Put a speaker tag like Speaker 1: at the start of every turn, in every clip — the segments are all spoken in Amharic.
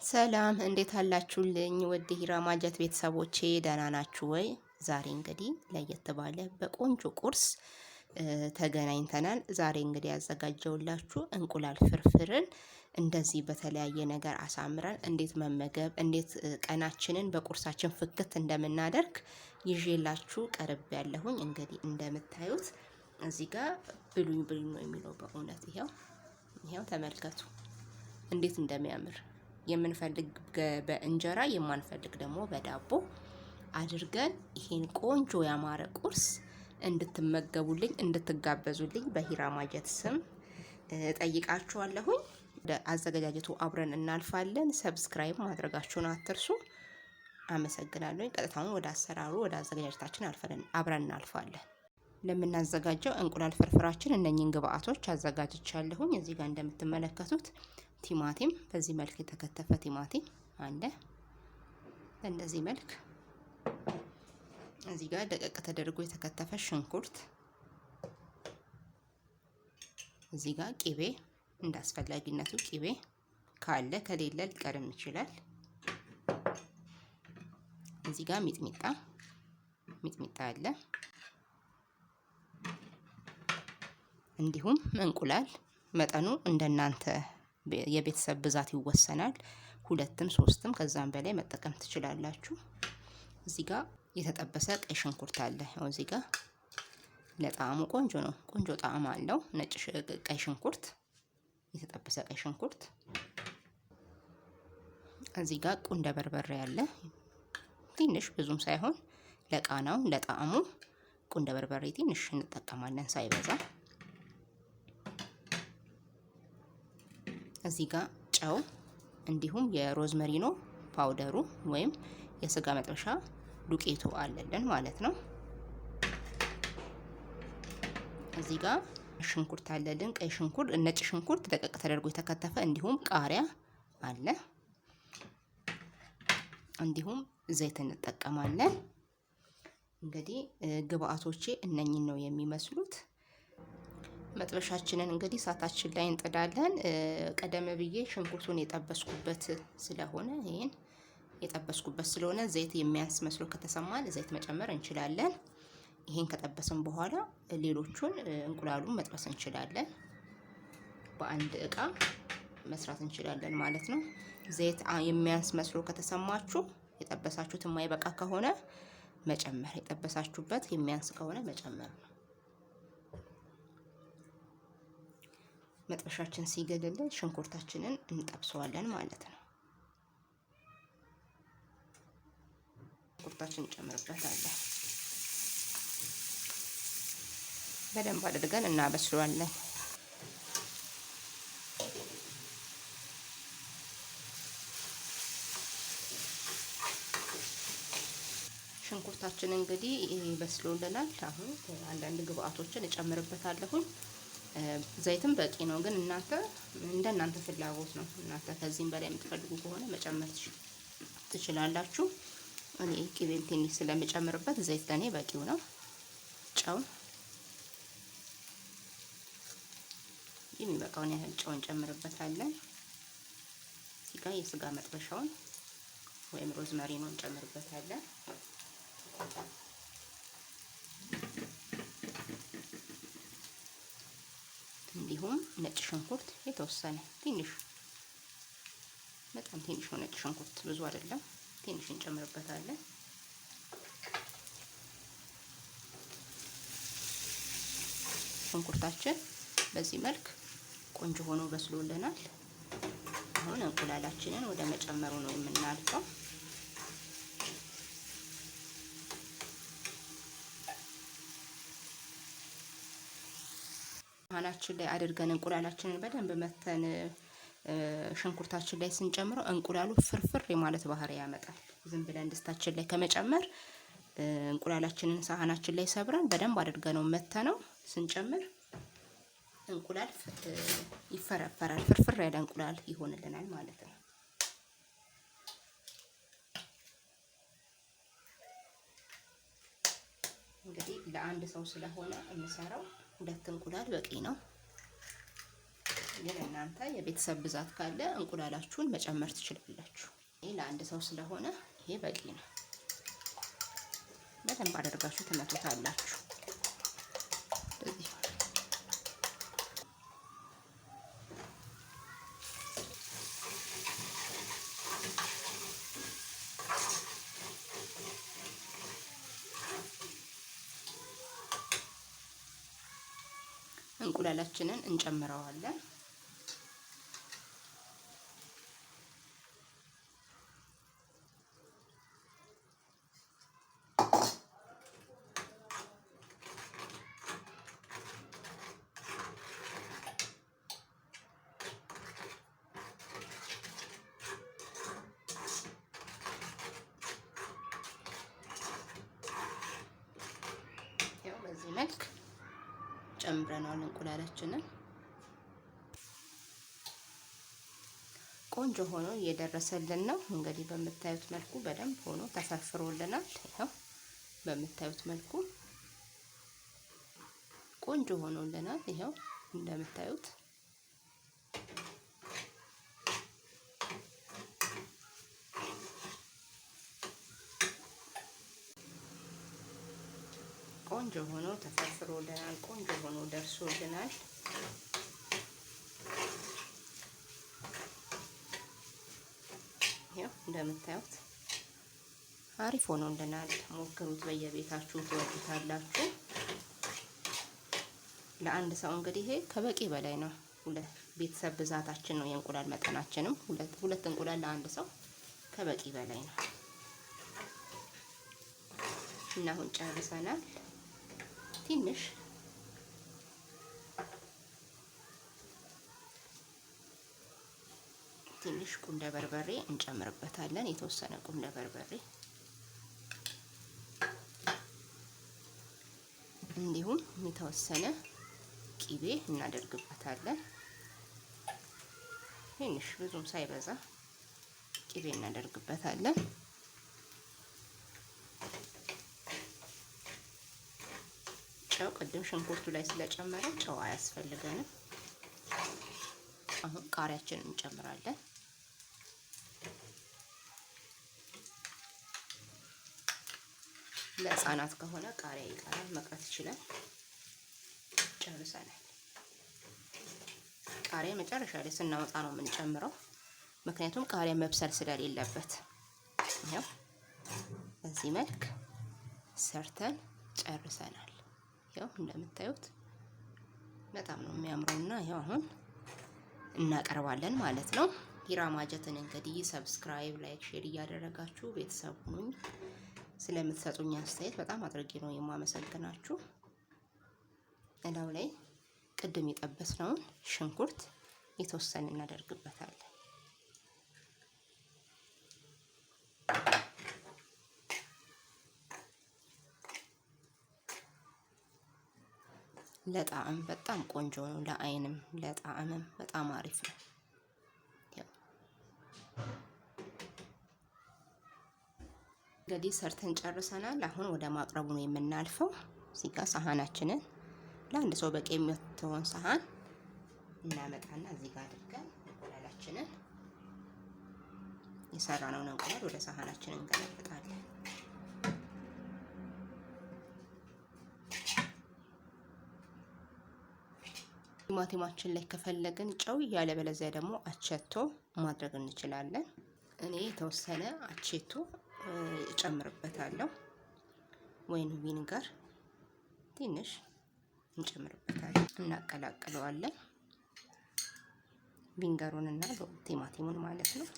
Speaker 1: ሰላም እንዴት አላችሁልኝ? ወደ ሂራ ማጀት ቤተሰቦቼ ደህና ናችሁ ወይ? ዛሬ እንግዲህ ለየት ባለ በቆንጆ ቁርስ ተገናኝተናል። ዛሬ እንግዲህ ያዘጋጀውላችሁ እንቁላል ፍርፍርን እንደዚህ በተለያየ ነገር አሳምረን እንዴት መመገብ እንዴት ቀናችንን በቁርሳችን ፍክት እንደምናደርግ ይዤላችሁ ቀርብ ያለሁኝ። እንግዲህ እንደምታዩት እዚህ ጋር ብሉኝ ብሉኝ ነው የሚለው። በእውነት ይሄው ተመልከቱ እንዴት እንደሚያምር። የምንፈልግ በእንጀራ የማንፈልግ ደግሞ በዳቦ አድርገን ይሄን ቆንጆ ያማረ ቁርስ እንድትመገቡልኝ እንድትጋበዙልኝ በሂራ ማጀት ስም ጠይቃችኋለሁኝ። ወደ አዘገጃጀቱ አብረን እናልፋለን። ሰብስክራይብ ማድረጋችሁን አትርሱ። አመሰግናለሁ። ቀጥታውን ወደ አሰራሩ ወደ አዘገጃጀታችን አብረን እናልፋለን። ለምናዘጋጀው እንቁላል ፍርፍራችን እነኚህን ግብአቶች አዘጋጅቻለሁኝ። እዚህ ጋር እንደምትመለከቱት ቲማቲም በዚህ መልክ የተከተፈ ቲማቲም አለ። በእንደዚህ መልክ እዚህ ጋር ደቀቅ ተደርጎ የተከተፈ ሽንኩርት፣ እዚህ ጋር ቂቤ እንዳስፈላጊነቱ ቂቤ ካለ ከሌለ ሊቀርም ይችላል። እዚህ ጋር ሚጥሚጣ አለ። እንዲሁም እንቁላል መጠኑ እንደናንተ የቤተሰብ ብዛት ይወሰናል። ሁለትም ሶስትም ከዛም በላይ መጠቀም ትችላላችሁ። እዚህ ጋር የተጠበሰ ቀይ ሽንኩርት አለ። ያው እዚህ ጋር ለጣዕሙ ቆንጆ ነው፣ ቆንጆ ጣዕም አለው። ነጭ ቀይ ሽንኩርት፣ የተጠበሰ ቀይ ሽንኩርት። እዚህ ጋር ቁንደ በርበሬ አለ። ትንሽ ብዙም ሳይሆን ለቃናው ለጣዕሙ ቁንደ በርበሬ ትንሽ እንጠቀማለን ሳይበዛ። እዚህ ጋር ጨው እንዲሁም የሮዝመሪኖ ፓውደሩ ወይም የስጋ መጥበሻ ዱቄቱ አለልን ማለት ነው። እዚህ ጋር ሽንኩርት አለልን፣ ቀይ ሽንኩርት፣ ነጭ ሽንኩርት ደቀቅ ተደርጎ የተከተፈ እንዲሁም ቃሪያ አለ። እንዲሁም ዘይት እንጠቀማለን። እንግዲህ ግብአቶቼ እነኚህን ነው የሚመስሉት። መጥበሻችንን እንግዲህ እሳታችን ላይ እንጥዳለን። ቀደም ብዬ ሽንኩርቱን የጠበስኩበት ስለሆነ ይሄን የጠበስኩበት ስለሆነ ዘይት የሚያንስ መስሎ ከተሰማን ዘይት መጨመር እንችላለን። ይሄን ከጠበስን በኋላ ሌሎቹን እንቁላሉን መጥበስ እንችላለን። በአንድ እቃ መስራት እንችላለን ማለት ነው። ዘይት የሚያንስ መስሎ ከተሰማችሁ የጠበሳችሁት የማይበቃ ከሆነ መጨመር፣ የጠበሳችሁበት የሚያንስ ከሆነ መጨመር ነው። መጥበሻችን ሲገለልን ሽንኩርታችንን እንጠብሰዋለን ማለት ነው። ሽንኩርታችንን እንጨምርበታለን። በደንብ አድርገን እናበስለዋለን። ሽንኩርታችን እንግዲህ በስሎልናል። አሁን አንዳንድ ግብአቶችን እጨምርበታለሁ። ዘይትም በቂ ነው፣ ግን እናንተ ፍላጎት ነው። እናንተ ከዚህም በላይ የምትፈልጉ ከሆነ መጨመር ትችላላችሁ። እኔ ቅቤም ትንሽ ስለምጨምርበት ዘይት ለኔ በቂው ነው። ጨው የሚበቃውን ያህል ጨው እንጨምርበታለን። እዚህ ጋር የስጋ መጥበሻውን ወይም ሮዝመሪኑን እንጨምርበታለን። እንዲሁም ነጭ ሽንኩርት የተወሰነ ትንሽ፣ በጣም ትንሽ ነው ነጭ ሽንኩርት፣ ብዙ አይደለም፣ ትንሽ እንጨምርበታለን። ሽንኩርታችን በዚህ መልክ ቆንጆ ሆኖ በስሎልናል። አሁን እንቁላላችንን ወደ መጨመሩ ነው የምናልፈው። ሳህናችን ላይ አድርገን እንቁላላችንን በደንብ መተን ሽንኩርታችን ላይ ስንጨምረው እንቁላሉ ፍርፍር የማለት ባህሪ ያመጣል። ዝም ብለን ድስታችን ላይ ከመጨመር እንቁላላችንን ሳህናችን ላይ ሰብረን በደንብ አድርገነው መተነው ስንጨምር እንቁላል ይፈረፈራል። ፍርፍር ያለ እንቁላል ይሆንልናል ማለት ነው። እንግዲህ ለአንድ ሰው ስለሆነ የምሰራው 2 እንቁላል በቂ ነው። ግን እናንተ የቤተሰብ ብዛት ካለ እንቁላላችሁን መጨመር ትችላላችሁ። ይሄ ለአንድ ሰው ስለሆነ ይሄ በቂ ነው። በደንብ አድርጋችሁ ትመቱታላችሁ። እንቁላላችንን እንጨምረዋለን። ያው በዚህ መልክ ጨምረናል እንቁላላችንን። ቆንጆ ሆኖ እየደረሰልን ነው። እንግዲህ በምታዩት መልኩ በደንብ ሆኖ ተፈርፍሮልናል። ይኸው በምታዩት መልኩ ቆንጆ ሆኖልናል። ይኸው እንደምታዩት ቆንጆ ሆኖ ተፈርፍሮልናል። ቆንጆ ሆኖ ደርሶልናል። ይኸው እንደምታዩት አሪፍ ሆኖልናል። ሞክሩት፣ በየቤታችሁ ትወዱታላችሁ። ለአንድ ሰው እንግዲህ ይሄ ከበቂ በላይ ነው። ቤተሰብ ብዛታችን ነው የእንቁላል መጠናችንም ሁለት እንቁላል ለአንድ ሰው ከበቂ በላይ ነው። እና አሁን ጨርሰናል። ትንሽ ቁንደ በርበሬ እንጨምርበታለን። የተወሰነ ቁንደ በርበሬ እንዲሁም የተወሰነ ቂቤ እናደርግበታለን። ትንሽ ብዙም ሳይበዛ ቂቤ እናደርግበታለን። ጨው ቅድም ሽንኩርቱ ላይ ስለጨመረ ጨው አያስፈልገንም። አሁን ቃሪያችንን እንጨምራለን። ለህፃናት ከሆነ ቃሪያ ይቀራል፣ መቅረት ይችላል። ጨርሰናል። ቃሪያ መጨረሻ ላይ ስናወጣ ነው የምንጨምረው፣ ምክንያቱም ቃሪያ መብሰል ስለሌለበት። ይኸው በዚህ መልክ ሰርተን ጨርሰናል። ይኸው እንደምታዩት በጣም ነው የሚያምረውና ይኸው አሁን እናቀርባለን ማለት ነው። ሂራ ማጀትን እንግዲህ ሰብስክራይብ፣ ላይክ፣ ሼር እያደረጋችሁ ቤተሰብ ሁኑኝ። ስለምትሰጡኝ አስተያየት በጣም አድርጌ ነው የማመሰግናችሁ። እላው ላይ ቅድም የጠበስነውን ሽንኩርት የተወሰነ እናደርግበታለን። ለጣዕም በጣም ቆንጆ ነው። ለአይንም ለጣዕምም በጣም አሪፍ ነው። እንግዲህ ሰርተን ጨርሰናል። አሁን ወደ ማቅረቡ ነው የምናልፈው። እዚህ ጋር ሳህናችንን ለአንድ ሰው በቂ የምትሆን ሳህን እናመጣና እዚህ ጋር አድርገን እንቁላላችንን የሰራነውን እንቁላል ወደ ሳህናችን እንገለብጣለን። ቲማቲማችን ላይ ከፈለግን ጨው፣ ያለበለዚያ ደግሞ አቸቶ ማድረግ እንችላለን። እኔ የተወሰነ አቸቶ እጨምርበታለሁ፣ ወይም ቪኒጋር ትንሽ እንጨምርበታለን። እናቀላቅለዋለን፣ ቪኒጋሩንና ቲማቲሙን ማለት ነው።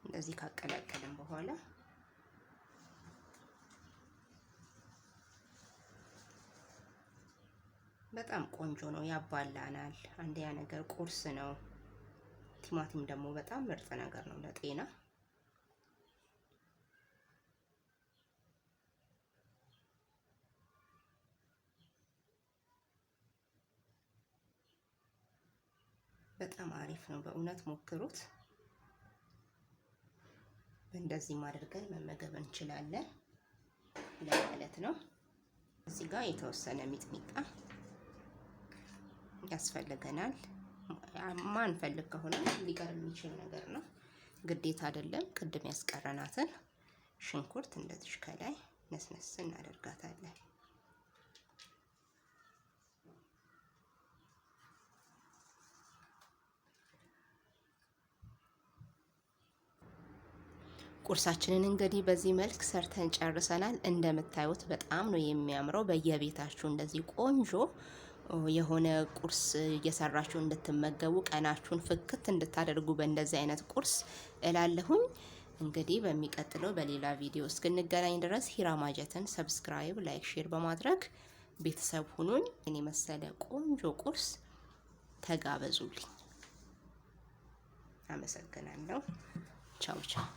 Speaker 1: እንደዚህ ካቀላቀልን በኋላ በጣም ቆንጆ ነው፣ ያባላናል። አንደኛ ነገር ቁርስ ነው። ቲማቲም ደግሞ በጣም ምርጥ ነገር ነው ለጤና። በጣም አሪፍ ነው። በእውነት ሞክሩት። እንደዚህ አድርገን መመገብ እንችላለን ለማለት ነው። እዚህ ጋር የተወሰነ ሚጥሚጣ ያስፈልገናል። ማንፈልግ ከሆነ ሊቀር የሚችል ነገር ነው፣ ግዴታ አይደለም። ቅድም ያስቀረናትን ሽንኩርት እንደዚህ ከላይ ነስነስ እናደርጋታለን። ቁርሳችንን እንግዲህ በዚህ መልክ ሰርተን ጨርሰናል። እንደምታዩት በጣም ነው የሚያምረው። በየቤታችሁ እንደዚህ ቆንጆ የሆነ ቁርስ እየሰራችሁ እንድትመገቡ፣ ቀናችሁን ፍክት እንድታደርጉ በእንደዚህ አይነት ቁርስ እላለሁኝ። እንግዲህ በሚቀጥለው በሌላ ቪዲዮ እስክንገናኝ ድረስ ሂራ ማጀትን ሰብስክራይብ፣ ላይክ፣ ሼር በማድረግ ቤተሰብ ሁኑኝ። እኔ መሰለ ቆንጆ ቁርስ ተጋበዙልኝ። አመሰግናለሁ። ቻው ቻው።